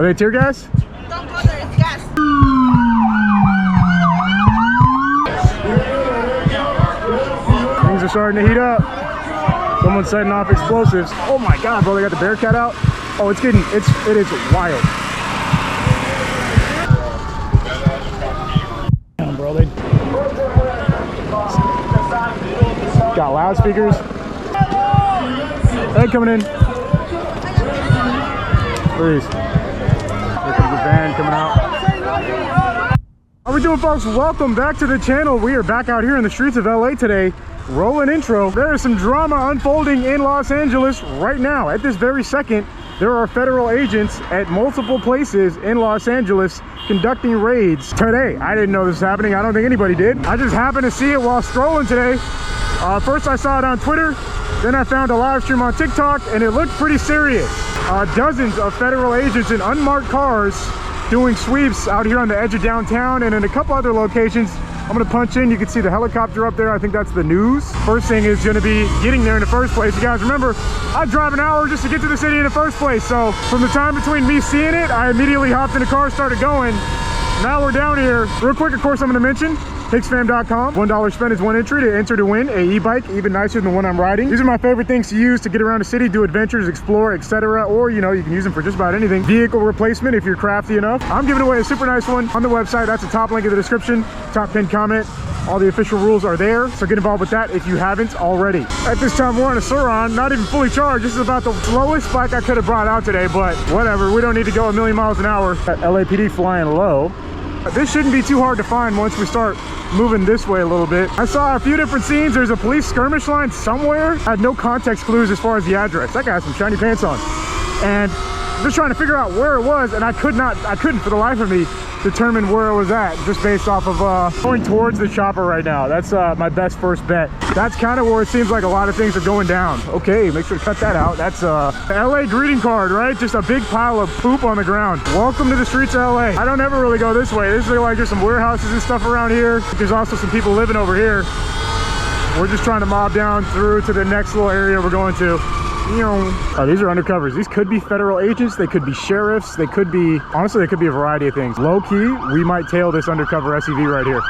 Are they tear gas? Don't go there, it's gas. Things are starting to heat up. Someone's setting off explosives. Oh my God, bro, they got the Bearcat out. Oh, it is wild. Damn, bro, they got loudspeakers. Hey, coming in. Please. Here comes the van coming out. How we doing, folks? Welcome back to the channel. We are back out here in the streets of LA today. Rolling intro. There is some drama unfolding in Los Angeles right now. At this very second, there are federal agents at multiple places in Los Angeles conducting raids today. I didn't know this was happening. I don't think anybody did. I just happened to see it while scrolling today. First I saw it on Twitter, then I found a live stream on TikTok, and it looked pretty serious. Dozens of federal agents in unmarked cars doing sweeps out here on the edge of downtown and in a couple other locations. I'm gonna punch in, you can see the helicopter up there. I think that's the news. First thing is gonna be getting there in the first place. You guys remember, I drive an hour just to get to the city in the first place. So from the time between me seeing it, I immediately hopped in the car, started going. Now we're down here. Real quick, of course, I'm gonna mention hicksfam.com. $1 spent is 1 entry to enter to win a e-bike, even nicer than the one I'm riding. These are my favorite things to use to get around the city, do adventures, explore, etc. Or, you know, you can use them for just about anything. Vehicle replacement if you're crafty enough. I'm giving away a super nice one on the website. That's the top link in the description, top pinned comment. All the official rules are there, so get involved with that if you haven't already. At this time, we're on a surron, not even fully charged. This is about the slowest bike I could have brought out today, but whatever. We don't need to go a million miles an hour. Got LAPD flying low. This shouldn't be too hard to find once we start moving this way a little bit. I saw a few different scenes. There's a police skirmish line somewhere. I had no context clues as far as the address. That guy has some shiny pants on. And I'm just trying to figure out where it was, and I couldn't for the life of me determine where it was at, just based off of going towards the chopper right now. That's my best first bet. That's kind of where it seems like a lot of things are going down. Okay, make sure to cut that out. That's a LA greeting card, right? Just a big pile of poop on the ground. Welcome to the streets of LA. I don't ever really go this way. This is like there's some warehouses and stuff around here. There's also some people living over here. We're just trying to mob down through to the next little area we're going to. Oh, these are undercovers. These could be federal agents, they could be sheriffs, they could be, honestly, they could be a variety of things. Low key, we might tail this undercover SUV right here.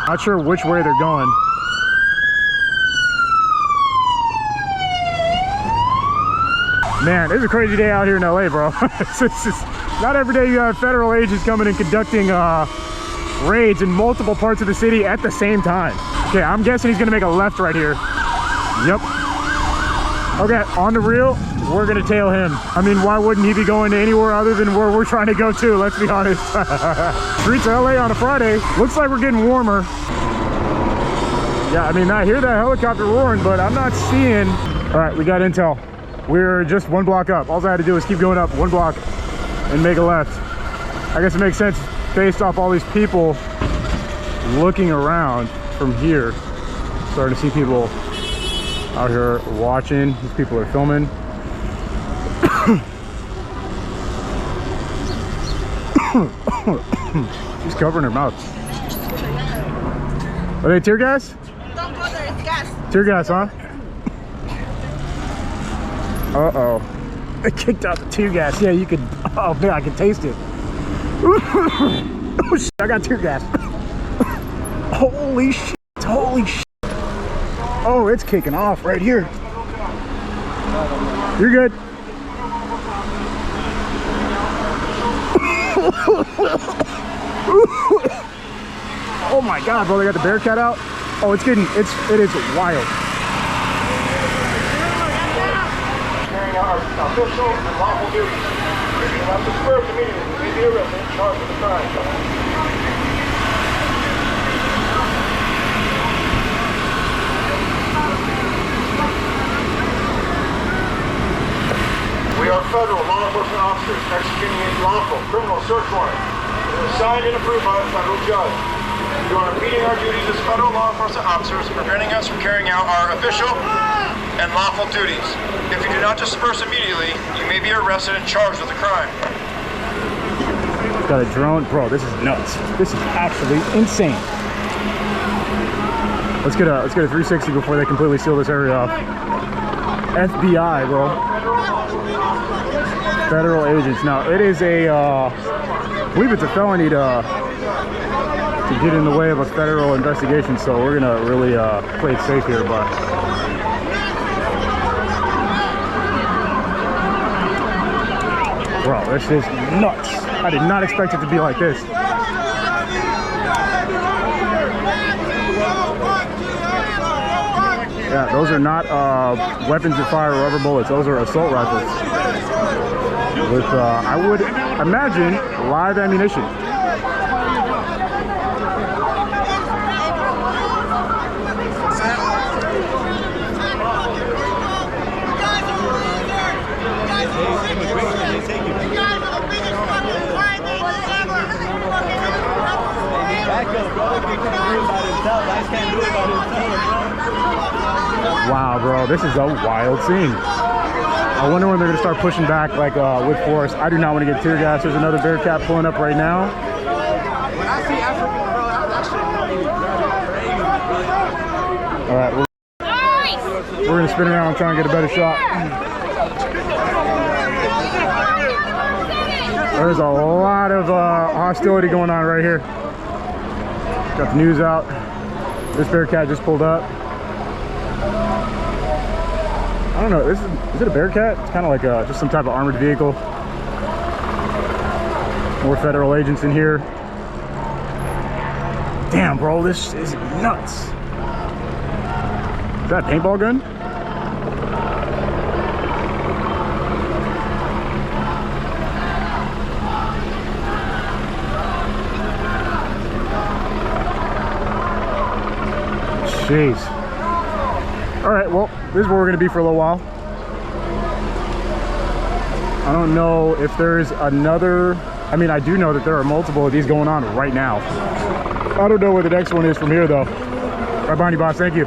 Not sure which way they're going. Man, it's a crazy day out here in LA, bro. It's not every day you have federal agents coming and conducting raids in multiple parts of the city at the same time. Okay, I'm guessing he's gonna make a left right here. Yep. Okay, on the real, we're gonna tail him. I mean, why wouldn't he be going to anywhere other than where we're trying to go to? Let's be honest. Streets of LA on a Friday. Looks like we're getting warmer. Yeah, I mean, I hear that helicopter roaring, but I'm not seeing. All right, we got intel. We're just 1 block up. All I had to do is keep going up 1 block and make a left. I guess it makes sense based off all these people looking around from here. Starting to see people out here watching. These people are filming. She's covering her mouth. Are they tear gas? Don't go there, it's gas. Tear gas, huh? Uh-oh. They kicked out the tear gas. Yeah, you could, oh man, I can taste it. Oh shit, I got tear gas. Holy shit, holy shit. Oh, it's kicking off right here. You're good. Oh my God, bro, they got the Bearcat out. Oh, it is wild. Carrying out our official and lawful duties. If you have dispersed immediately, you may be arrested and charged with the crime. We are federal law enforcement officers executing a lawful criminal search warrant. It is signed and approved by a federal judge. You are impeding our duties as federal law enforcement officers, preventing us from carrying out our official and lawful duties. If you do not disperse immediately, you may be arrested and charged with a crime. Got a drone, bro. This is nuts. This is actually insane. Let's get a 360 before they completely seal this area off. FBI, bro. Federal agents. Now, it is a, I believe it's a felony to get in the way of a federal investigation, so we're gonna really play it safe here, but bro, this is nuts. I did not expect it to be like this. Yeah, those are not weapons that fire rubber bullets. Those are assault rifles with, I would imagine, live ammunition. Wow, bro, this is a wild scene. I wonder when they're gonna start pushing back, like with force. I do not want to get tear gas. There's another Bearcat pulling up right now. When I see African, bro, that shit. All right, we're gonna spin around and try and get a better shot. There's a lot of hostility going on right here. Got the news out. This Bearcat just pulled up. I don't know, is it a Bearcat? It's kind of like just some type of armored vehicle. More federal agents in here. Damn, bro, this is nuts. Is that a paintball gun? Jeez. All right, well, this is where we're gonna be for a little while. I don't know if there's another, I mean, I do know that there are multiple of these going on right now. I don't know where the next one is from here though. Right behind you, boss, thank you.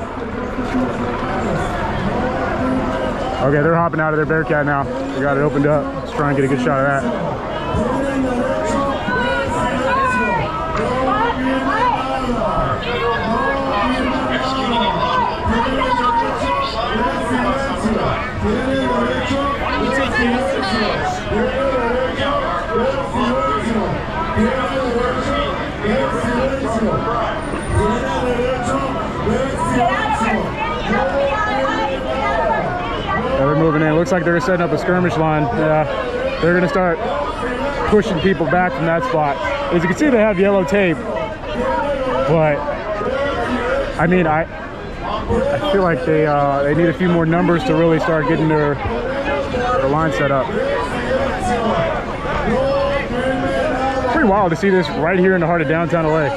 Okay, they're hopping out of their Bearcat now. We got it opened up. Let's try and get a good shot of that. They're moving in. Looks like they're setting up a skirmish line. Yeah, they're gonna start pushing people back from that spot. As you can see, they have yellow tape, but I mean, I feel like they need a few more numbers to really start getting their line set up. Pretty wild to see this right here in the heart of downtown LA.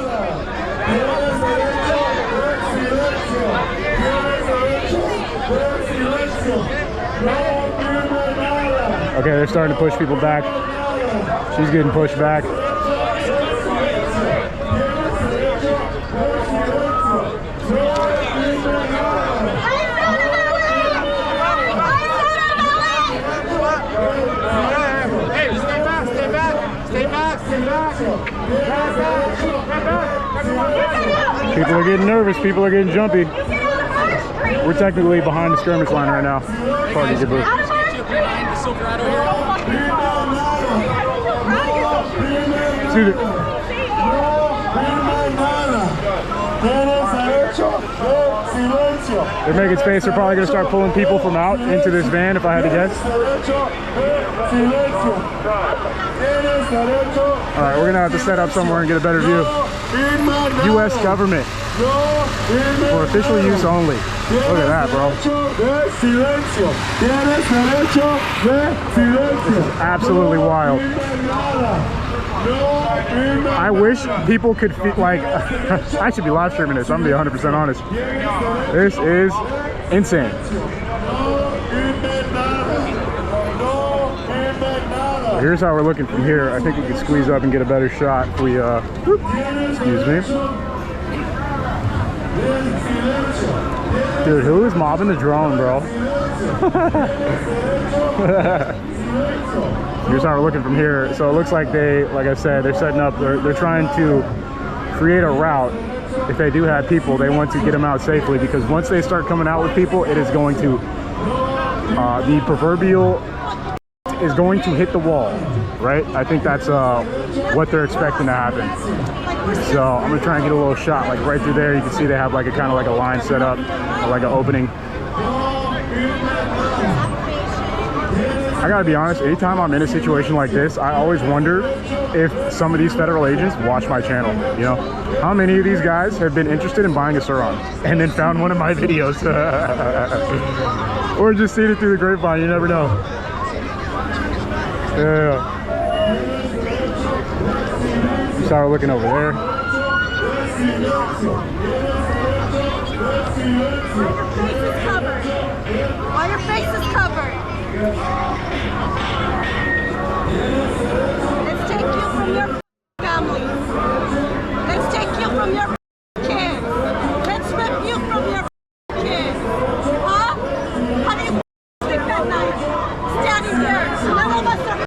Okay, they're starting to push people back. She's getting pushed back. People are getting nervous. People are getting jumpy. We're technically behind the skirmish line right now. Pardon me, booth. They're making space. They're probably going to start pulling people from out into this van, if I had to guess. All right, we're going to have to set up somewhere and get a better view. U.S. government for official use only. Look at that, bro. This is absolutely wild. I wish people could feel like I should be live streaming this. I'm gonna be 100% honest. This is insane. Here's how we're looking from here. I think we can squeeze up and get a better shot if we excuse me. Dude, who is mobbing the drone, bro? Here's how we're looking from here. So it looks like they, like I said, they're setting up, they're trying to create a route. If they do have people, they want to get them out safely, because once they start coming out with people, it is going to, the proverbial is going to hit the wall, right? I think that's what they're expecting to happen. So I'm gonna try and get a little shot, like right through there. You can see they have like a kind of like a line set up, or like an opening. I gotta be honest, anytime I'm in a situation like this, I always wonder if some of these federal agents watch my channel, you know? How many of these guys have been interested in buying a surron and then found one of my videos? Or just seen it through the grapevine, you never know. Yeah. Start looking over there. While your face is covered. Let's take you from your family. Let's take you from your kids. Let's rip you from your kids. Huh? How do you sleep at night? Standing here. None of us are.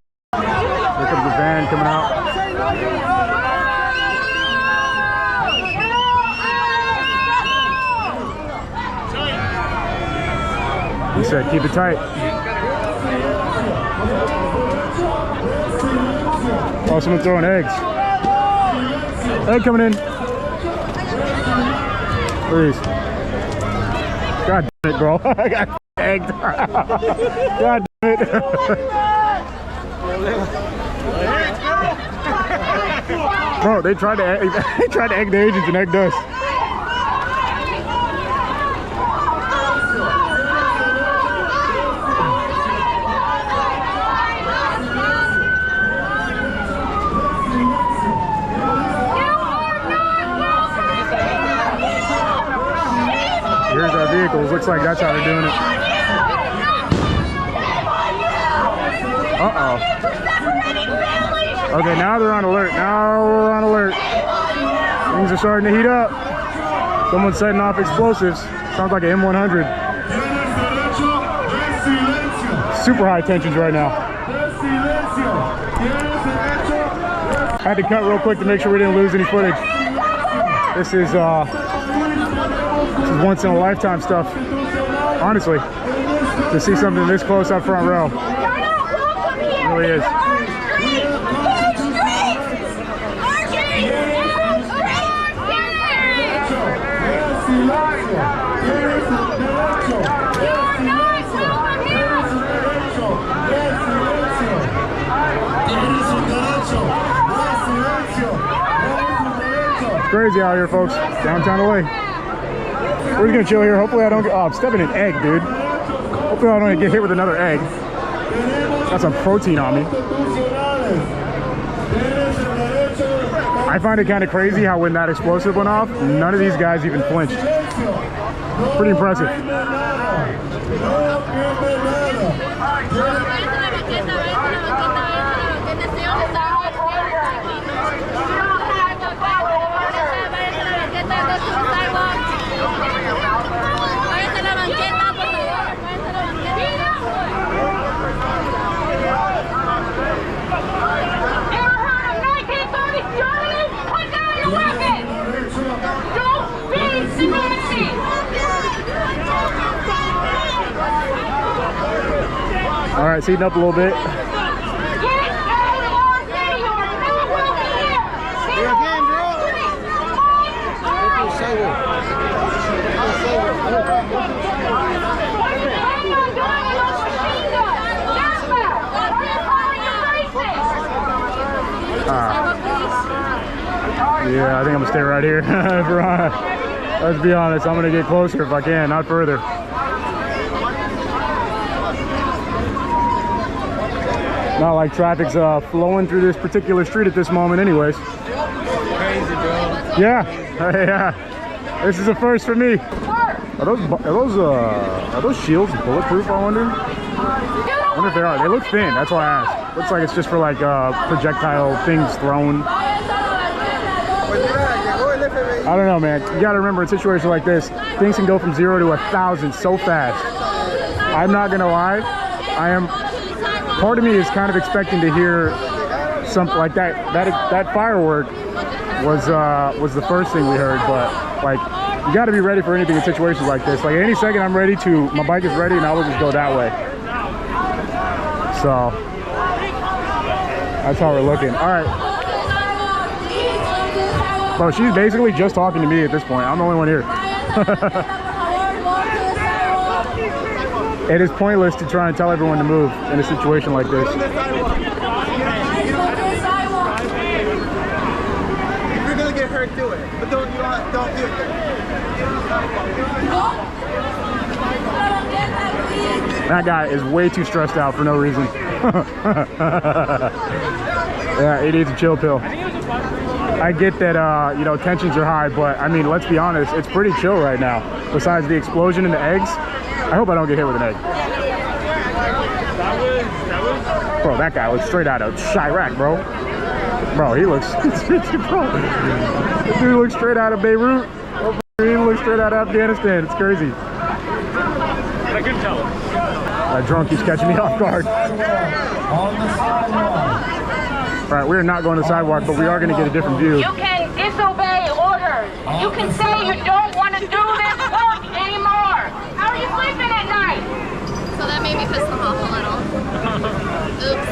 Here comes the van coming out. He said, keep it tight. Oh, someone's throwing eggs. Egg coming in. Please. God damn it, bro. I got egged. God damn it. Bro, they tried to egg the agents and egged us. Here's our vehicles. Looks like that's how they're doing it. Uh-oh. Okay, now they're on alert. Now we're on alert. Things are starting to heat up. Someone's setting off explosives. Sounds like an M100. Super high tensions right now. I had to cut real quick to make sure we didn't lose any footage. This is once in a lifetime stuff, honestly, to see something this close up front row. It really is. It's crazy out here, folks. Downtown LA. We're just gonna chill here. Hopefully I don't get, oh, I'm stepping an egg, dude. Hopefully I don't get hit with another egg. Got some protein on me. I find it kind of crazy how when that explosive went off, none of these guys even flinched. Pretty impressive. All right, seating up a little bit. Yeah, I think I'm gonna stay right here. Let's be honest, I'm gonna get closer if I can, not further. Not like traffic's flowing through this particular street at this moment anyways. Crazy, bro. Yeah, yeah. This is a first for me. Are those shields bulletproof, I wonder? I wonder if they are. They look thin, that's why I asked. Looks like it's just for like projectile things thrown. I don't know, man. You gotta remember, in a situation like this, things can go from 0 to 1,000 so fast. I'm not gonna lie, part of me is kind of expecting to hear something like that. That firework was the first thing we heard, but like, you got to be ready for anything in situations like this. Like, any second I'm ready to, my bike is ready and I will just go that way. So That's how we're looking. All right. Bro, she's basically just talking to me at this point. I'm the only one here. It is pointless to try and tell everyone to move in a situation like this. If you're gonna get hurt, do it. But don't do it. That guy is way too stressed out for no reason. Yeah, he needs a chill pill. I get that, you know, tensions are high, but I mean, let's be honest, it's pretty chill right now. Besides the explosion in the eggs, I hope I don't get hit with an egg. Bro, that guy looks straight out of Chirac, bro. Bro, he looks, bro, this dude looks straight out of Beirut. He looks straight out of Afghanistan. It's crazy. I can tell. That drunk keeps catching me off guard. All right, we're not going to the sidewalk, but we are going to get a different view. You can disobey orders. You can say you don't want to do this work anymore. How are you sleeping at night? So that made me piss them off a little. Oops.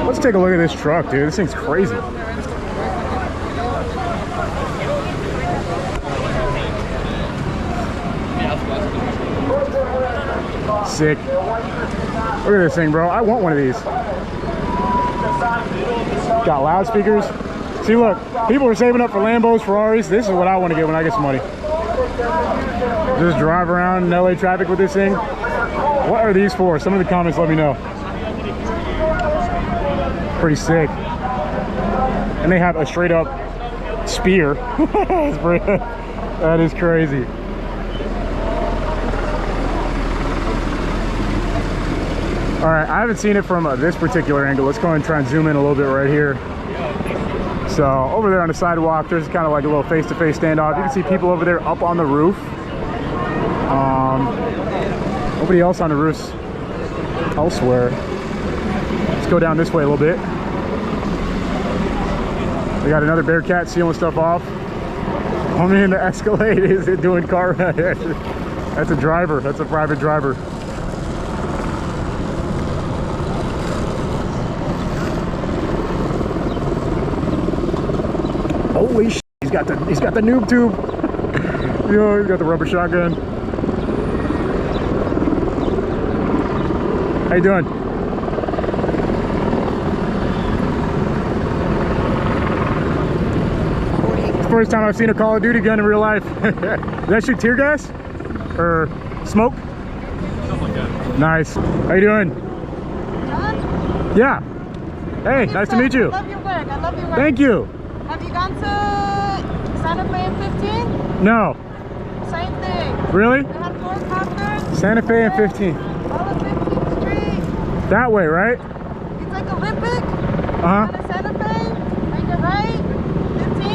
Let's take a look at this truck, dude. This thing's crazy. Sick. Look at this thing, bro. I want one of these. Got loudspeakers. See, look, people are saving up for Lambos, Ferraris. This is what I want to get when I get some money. Just drive around in LA traffic with this thing. What are these for? Some of the comments let me know. Pretty sick. And they have a straight up spear. That is crazy. All right, I haven't seen it from this particular angle. Let's go and try and zoom in a little bit right here. So over there on the sidewalk, there's kind of like a little face-to-face standoff. You can see people over there up on the roof. Nobody else on the roofs elsewhere. Let's go down this way a little bit. We got another Bearcat sealing stuff off. Homie in the Escalade is doing car. That's a driver. That's a private driver. Holy shit, he's got the noob tube. Yo, he's got the rubber shotgun. How you doing? It's the first time I've seen a Call of Duty gun in real life. Does that shoot tear gas? Or smoke? Something like that. Nice. How you doing? John? Yeah. Hey, nice to meet you. I love your work. I love your work. Thank you. Have you gone to Santa Fe and 15? No. Same thing. Really? They had 4 copters. Santa Fe and 15. All of 15th Street. That way, right? It's like Olympic. Uh-huh. On a Santa Fe. Make a right. 15.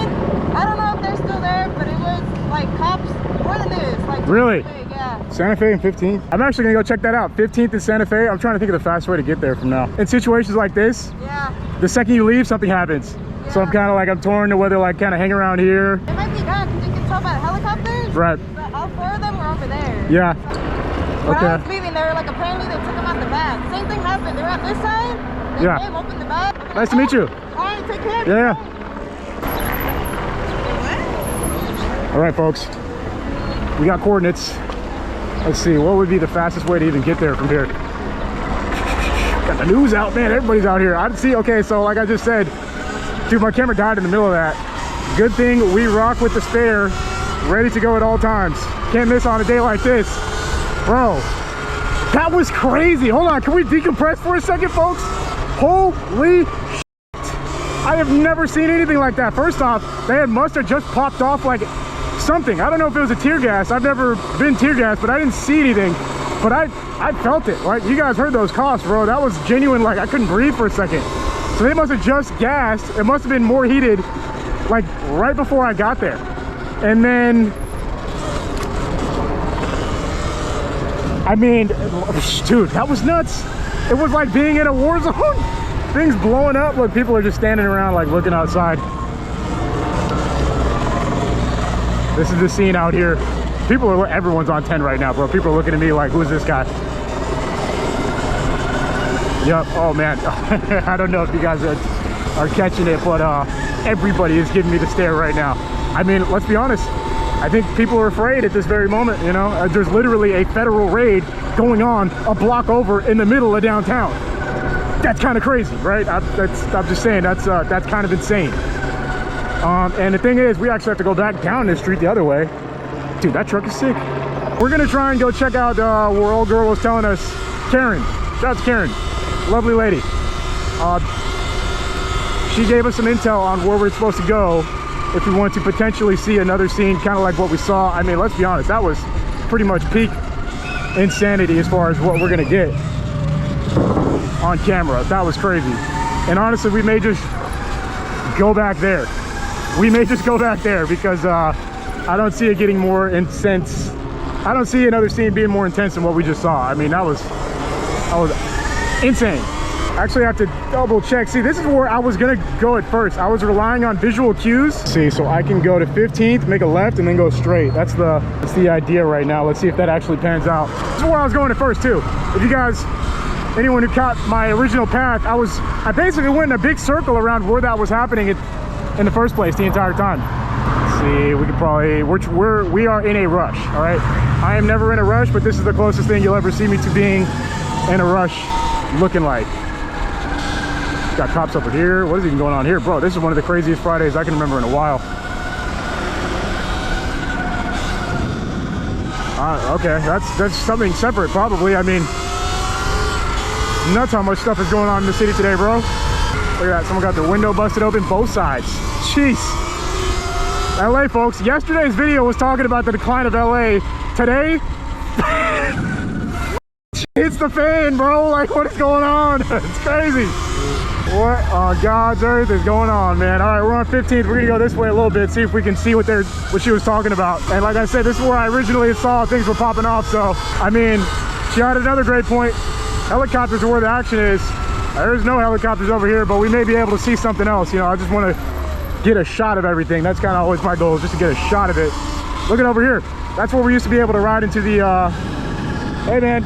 I don't know if they're still there, but it was like cops more than this. Like Really? big, yeah. Santa Fe and 15th. I'm actually gonna go check that out. 15th and Santa Fe. I'm trying to think of the fast way to get there from now. In situations like this, Yeah. the second you leave, something happens. So I'm kind of like, I'm torn to whether like kind of hang around here. It might be gone because you can tell by the helicopters. Right. But all 4 of them were over there. Yeah. When I was Okay. leaving, they were like, apparently they took them out the back. Same thing happened. They were on this side. They Yeah. came, opened the back. Nice to meet you. All right, take care. Yeah. All right, folks. We got coordinates. Let's see, what would be the fastest way to even get there from here? Got the news out, man. Everybody's out here. I see. Okay, so like I just said, dude, my camera died in the middle of that. Good thing we rock with the spare, ready to go at all times. Can't miss on a day like this. Bro, that was crazy. Hold on, can we decompress for a second, folks? Holy shit. I have never seen anything like that. First off, they must have just popped off like something. I don't know if it was a tear gas. I've never been tear gas, but I didn't see anything. But I felt it. Like, you guys heard those coughs, bro. That was genuine. Like, I couldn't breathe for a second. So they must have just gassed. It must have been more heated, like, right before I got there. And then, I mean, dude, that was nuts. It was like being in a war zone. Things blowing up. Look, people are just standing around, like, looking outside. This is the scene out here. everyone's on 10 right now, bro. People are looking at me like, who's this guy? Yep. Oh man. I don't know if you guys are catching it, but everybody is giving me the stare right now. I mean, let's be honest. I think people are afraid at this very moment, you know? There's literally a federal raid going on a block over in the middle of downtown. That's kind of crazy, right? I'm just saying, that's kind of insane. And the thing is, we actually have to go back down this street the other way. Dude, that truck is sick. We're gonna try and go check out where old girl was telling us. Karen, shout out to Karen, lovely lady. She gave us some intel on where we're supposed to go if we want to potentially see another scene, kind of like what we saw. I mean, let's be honest, that was pretty much peak insanity as far as what we're gonna get on camera. That was crazy. And honestly, we may just go back there. We may just go back there because I don't see it getting more intense. I don't see another scene being more intense than what we just saw. I mean, that was insane. Actually, I have to double check. See, this is where I was gonna go at first. I was relying on visual cues. See, so I can go to 15th, make a left, and then go straight. That's the idea right now. Let's see if that actually pans out. This is where I was going at first too. If you guys, anyone who caught my original path, I basically went in a big circle around where that was happening in the first place the entire time. Let's see, we could probably, we are in a rush, all right? I am never in a rush, but this is the closest thing you'll ever see me to being in a rush looking like. Got cops over here. What is even going on here? Bro, this is one of the craziest Fridays I can remember in a while. Okay, that's something separate probably. I mean, nuts how much stuff is going on in the city today, bro. Look at that, someone got their window busted open, both sides. Jeez. LA, folks, yesterday's video was talking about the decline of LA. Today, it's the fan, bro. Like, what is going on? It's crazy. What on God's earth is going on, man? All right, we're on 15th. We're gonna go this way a little bit, see if we can see what she was talking about. And like I said, this is where I originally saw things were popping off. So, I mean, she had another great point. Helicopters are where the action is. There's no helicopters over here, but we may be able to see something else. You know, I just want to get a shot of everything. That's kind of always my goal, is just to get a shot of it. Look at over here. That's where we used to be able to ride into the, hey man,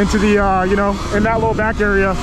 into the, you know, in that little back area.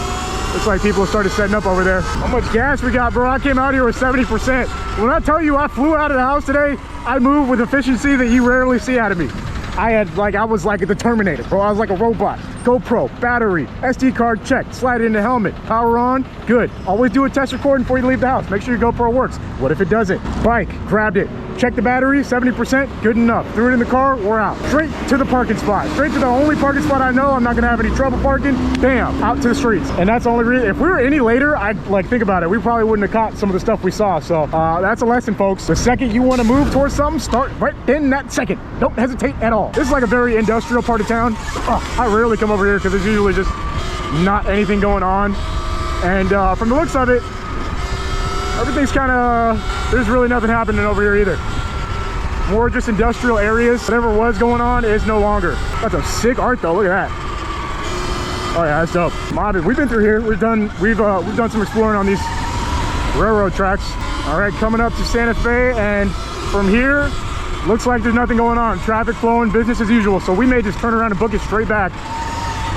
Looks like people have started setting up over there. How much gas we got, bro? I came out here with 70%. When I tell you I flew out of the house today, I moved with efficiency that you rarely see out of me. I was like the Terminator, bro. I was like a robot. GoPro, battery, SD card checked, slide it in the helmet, power on, good. Always do a test recording before you leave the house. Make sure your GoPro works. What if it doesn't? Bike, grabbed it. Check the battery, 70%, good enough. Threw it in the car, we're out. Straight to the parking spot. Straight to the only parking spot I know I'm not gonna have any trouble parking. Bam, out to the streets. And that's the only reason. If we were any later, think about it, we probably wouldn't have caught some of the stuff we saw. So that's a lesson, folks. The second you wanna move towards something, start right in that second. Don't hesitate at all. This is like a very industrial part of town. I rarely come over here because there's usually just not anything going on. And from the looks of it, everything's kind of, there's really nothing happening over here either. More just industrial areas. Whatever was going on is no longer. That's a sick art though, look at that. Oh yeah, that's dope. Mobbing, we've been through here. We've done some exploring on these railroad tracks. All right, coming up to Santa Fe, and from here, looks like there's nothing going on. Traffic flowing, business as usual. So we may just turn around and book it straight back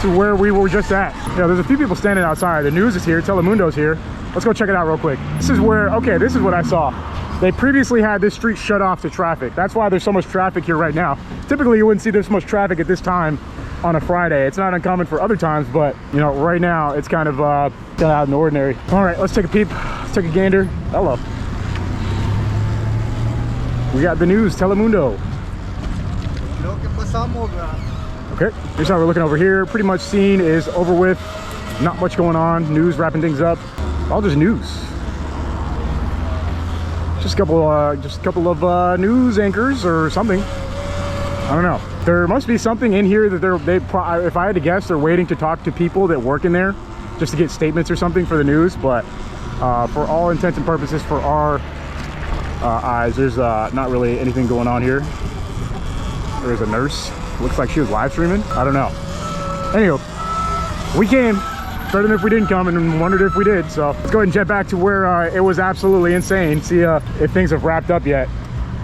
to where we were just at. Yeah, there's a few people standing outside. The news is here, Telemundo's here. Let's go check it out real quick. This is where, okay, this is what I saw. They previously had this street shut off to traffic. That's why there's so much traffic here right now. Typically, you wouldn't see this much traffic at this time on a Friday. It's not uncommon for other times, but you know, right now it's kind of out in the ordinary. All right, let's take a peep. Let's take a gander. Hello. We got the news, Telemundo. Okay, here's how we're looking over here. Pretty much scene is over with. Not much going on. News wrapping things up. All just news. Just a couple of news anchors or something. I don't know. There must be something in here that if I had to guess, they're waiting to talk to people that work in there just to get statements or something for the news. But for all intents and purposes, for our eyes, there's not really anything going on here. There's a nurse. Looks like she was live streaming. I don't know. Anywho, we came. Better than if we didn't come, and wondered if we did. So let's go ahead and jet back to where it was absolutely insane. See if things have wrapped up yet.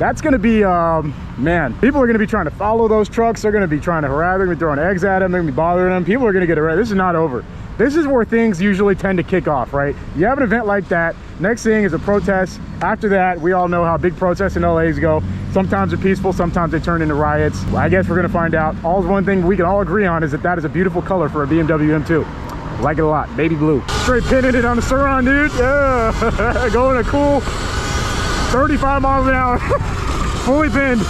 That's gonna be, man, people are gonna be trying to follow those trucks. They're gonna be trying to harass, they're gonna be throwing eggs at them, they're gonna be bothering them. People are gonna get arrested. This is not over. This is where things usually tend to kick off, right? You have an event like that, next thing is a protest. After that, we all know how big protests in LA's go. Sometimes they're peaceful, sometimes they turn into riots. Well, I guess we're gonna find out. One thing we can all agree on is that is a beautiful color for a BMW M2. Like it a lot, baby blue. Straight pinning it on the surron, dude. Yeah, going a cool 35 miles an hour, fully pinned.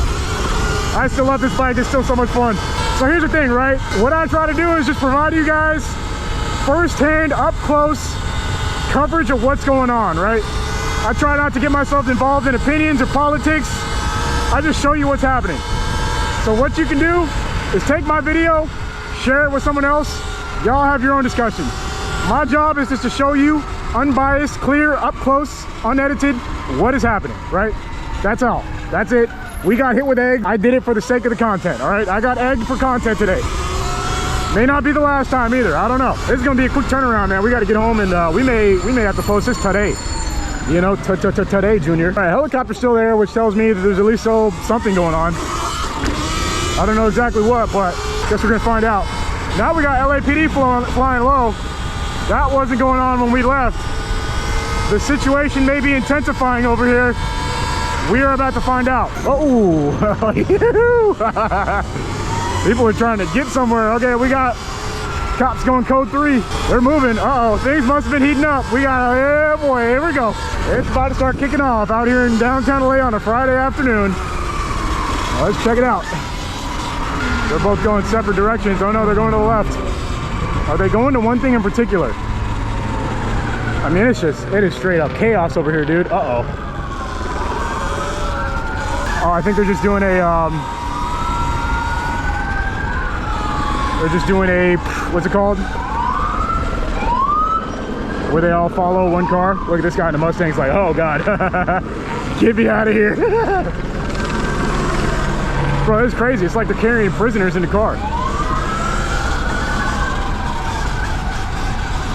I still love this bike, it's still so much fun. So here's the thing, right? What I try to do is just provide you guys first-hand, up-close coverage of what's going on, right? I try not to get myself involved in opinions or politics. I just show you what's happening. So what you can do is take my video, share it with someone else. Y'all have your own discussion. My job is just to show you unbiased, clear, up close, unedited, what is happening, right? That's all. That's it. We got hit with egg. I did it for the sake of the content, all right? I got egged for content today. May not be the last time either. I don't know. This is gonna be a quick turnaround, man. We got to get home, and we may have to post this today. You know, today, Junior. All right, helicopter's still there, which tells me that there's at least something going on. I don't know exactly what, but guess we're gonna find out. Now we got LAPD flying low. That wasn't going on when we left. The situation may be intensifying over here. We are about to find out. Oh, people are trying to get somewhere. Okay, we got cops going code 3. They're moving. Uh-oh, things must have been heating up. We got, yeah boy, here we go. It's about to start kicking off out here in downtown LA on a Friday afternoon. Well, let's check it out. They're both going separate directions. Oh no, they're going to the left. Are they going to one thing in particular? I mean, it is straight up chaos over here, dude. Uh-oh. Oh, I think they're just doing a, what's it called? Where they all follow one car. Look at this guy in the Mustang's like, oh God, get me out of here. Bro, this is crazy. It's like they're carrying prisoners in the car.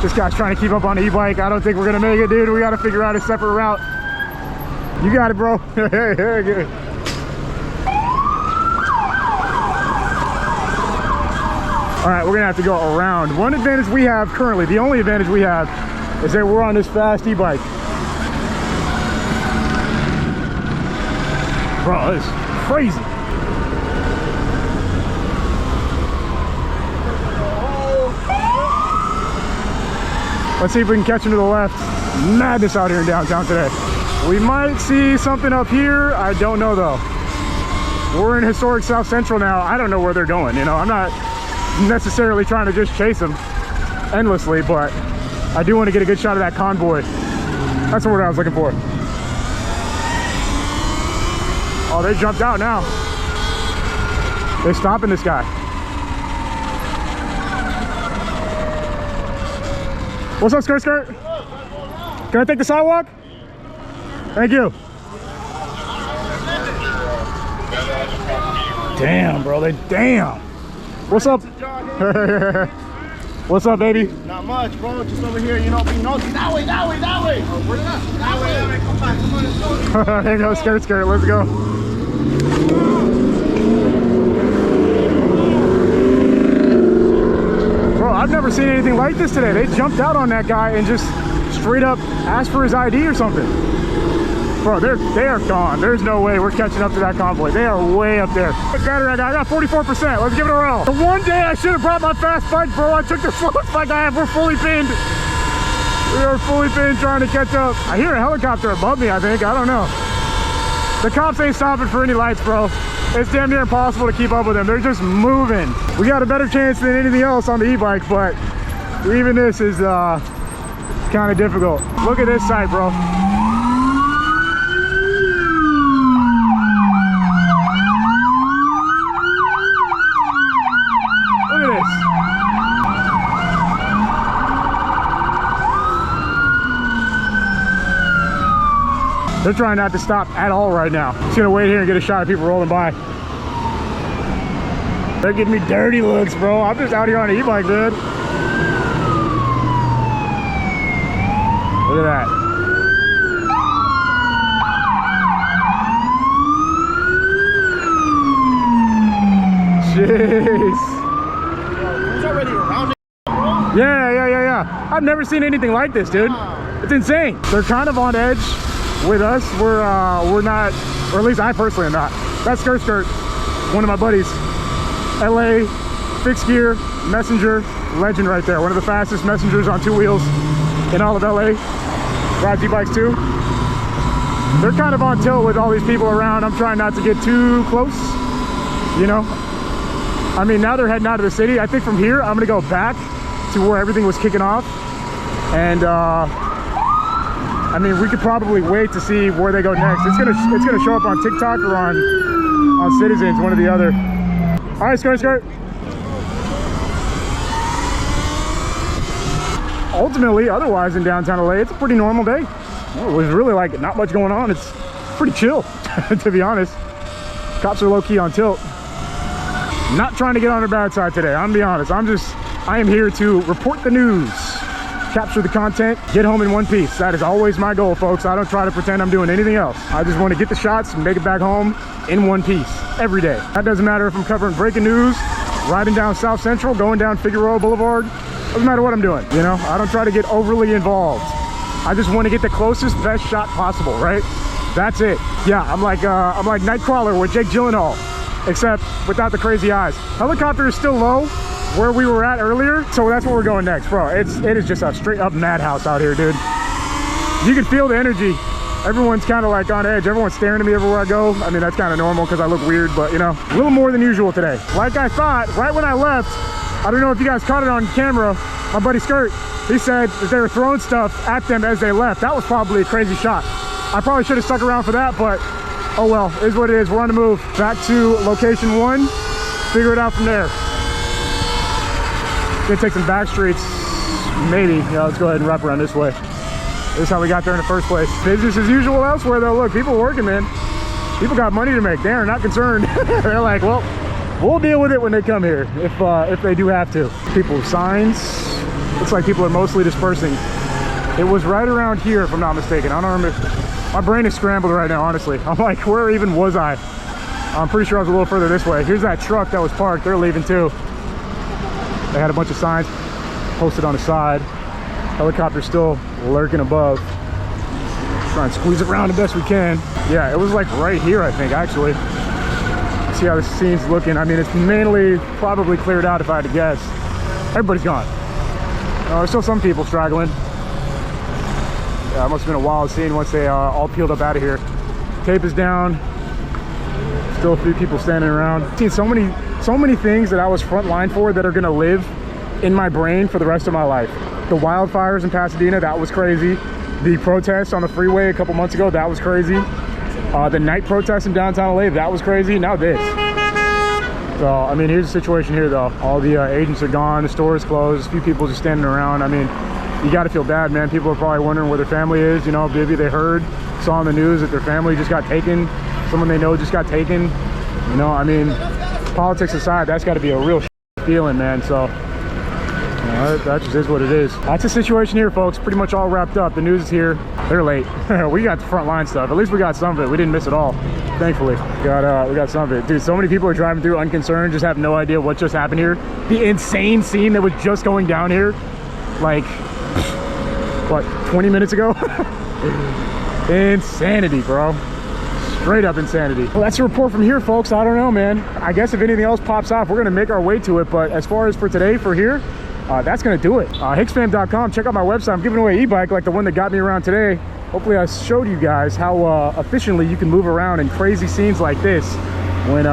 This guy's trying to keep up on the e-bike. I don't think we're gonna make it, dude. We gotta figure out a separate route. You got it, bro. Good. All right, we're gonna have to go around. One advantage we have currently, the only advantage we have, is that we're on this fast e-bike. Bro, this is crazy. Let's see if we can catch him to the left. Madness out here in downtown today. We might see something up here. I don't know though. We're in historic South Central now. I don't know where they're going. You know, I'm not necessarily trying to just chase them endlessly, but I do want to get a good shot of that convoy. That's the word I was looking for. Oh, they jumped out now. They're stopping this guy. What's up, Skirt? Can I take the sidewalk? Thank you. Damn, bro, damn. What's up? What's up, baby? Not much, bro. Just over here, you know, being nosy. That way. Oh, where's that? That way. Come on, let's go. There you go, Skirt. Let's go. Bro, I've never seen anything like this today. They jumped out on that guy and just straight up asked for his ID or something. Bro, they are gone. There's no way we're catching up to that convoy. They are way up there. Battery I got 44%. Let's give it a roll. The one day I should have brought my fast bike, bro. I took the slowest bike I have. We're fully pinned. We are fully pinned trying to catch up. I hear a helicopter above me, I think. I don't know. The cops ain't stopping for any lights, bro. It's damn near impossible to keep up with them. They're just moving. We got a better chance than anything else on the e-bike, but even this is kind of difficult. Look at this site, bro. Look at this. They're trying not to stop at all right now. Just gonna wait here and get a shot of people rolling by. They're giving me dirty looks, bro. I'm just out here on an e-bike, dude. Look at that. I've never seen anything like this, dude. It's insane. They're kind of on edge with us. We're not, or at least I personally am not. That's Skirt, one of my buddies. LA, fixed gear, messenger, legend right there. One of the fastest messengers on 2 wheels in all of LA. Rides e-bikes too. They're kind of on tilt with all these people around. I'm trying not to get too close, you know. I mean, now they're heading out of the city. I think from here, I'm gonna go back to where everything was kicking off. And I mean, we could probably wait to see where they go next. It's gonna show up on TikTok or on Citizens, one or the other. All right, Skirt. Ultimately, otherwise in downtown LA, it's a pretty normal day. It was really like not much going on. It's pretty chill, to be honest. Cops are low-key on tilt. Not trying to get on their bad side today, I'm gonna be honest. I am here to report the news, capture the content, get home in one piece. That is always my goal, folks. I don't try to pretend I'm doing anything else. I just want to get the shots and make it back home in one piece every day. That doesn't matter if I'm covering breaking news, riding down South Central, going down Figueroa Boulevard. Doesn't matter what I'm doing, you know? I don't try to get overly involved. I just want to get the closest, best shot possible, right? That's it. Yeah, I'm like Nightcrawler with Jake Gyllenhaal, except without the crazy eyes. Helicopter is still low where we were at earlier, so that's where we're going next, bro. It is just a straight up madhouse out here, dude. You can feel the energy. Everyone's kind of like on edge. Everyone's staring at me everywhere I go. I mean, that's kind of normal because I look weird, but you know, a little more than usual today. Like I thought, right when I left, I don't know if you guys caught it on camera, my buddy Skirt, he said that they were throwing stuff at them as they left. That was probably a crazy shot. I probably should have stuck around for that, but oh well, it is what it is. We're on the move. Back to location 1, figure it out from there. Gonna take some back streets, maybe. Yeah, let's go ahead and wrap around this way. This is how we got there in the first place. Business as usual elsewhere though. Look, people working, man. People got money to make. They are not concerned. They're like, well, we'll deal with it when they come here, if they do have to. People with signs. Looks like people are mostly dispersing. It was right around here, if I'm not mistaken. I don't remember. My brain is scrambled right now, honestly. I'm like, where even was I? I'm pretty sure I was a little further this way. Here's that truck that was parked. They're leaving too. They had a bunch of signs posted on the side. Helicopter still lurking above. Try and squeeze it around the best we can. Yeah, it was like right here, I think, actually. See how the scene's looking. I mean, it's mainly probably cleared out if I had to guess. Everybody's gone. There's still some people straggling. Yeah, it must have been a wild scene once they all peeled up out of here. Tape is down. Still a few people standing around. I've seen so many things that I was front line for that are gonna live in my brain for the rest of my life. The wildfires in Pasadena, that was crazy. The protests on the freeway a couple months ago, that was crazy. The night protests in downtown LA, that was crazy. Now this. So, I mean, here's the situation here though. All the agents are gone, the store is closed, a few people just standing around. I mean, you gotta feel bad, man. People are probably wondering where their family is. You know, maybe they saw on the news that their family just got taken. Someone they know just got taken. You know, I mean, politics aside, that's gotta be a real feeling, man. So, that just is what it is. That's the situation here, folks. Pretty much all wrapped up. The news is here. They're late. We got the front line stuff. At least we got some of it. We didn't miss it all, thankfully. We got some of it. Dude, so many people are driving through unconcerned, just have no idea what just happened here. The insane scene that was just going down here, like, what, 20 minutes ago? Insanity, bro. Straight up insanity. Well, that's a report from here, folks. I don't know, man. I guess if anything else pops off, we're gonna make our way to it. But as far as for today, for here, that's gonna do it. Hicksfam.com. Check out my website. I'm giving away an e-bike like the one that got me around today. Hopefully I showed you guys how efficiently you can move around in crazy scenes like this when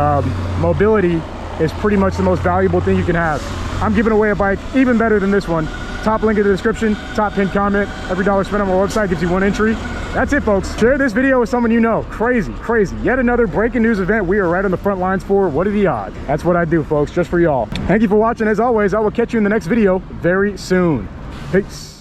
mobility is pretty much the most valuable thing you can have. I'm giving away a bike even better than this one. Top link in the description, top pinned comment. Every dollar spent on my website gives you 1 entry. That's it, folks. Share this video with someone you know. Crazy, crazy. Yet another breaking news event we are right on the front lines for. What are the odds? That's what I do, folks, just for y'all. Thank you for watching. As always, I will catch you in the next video very soon. Peace.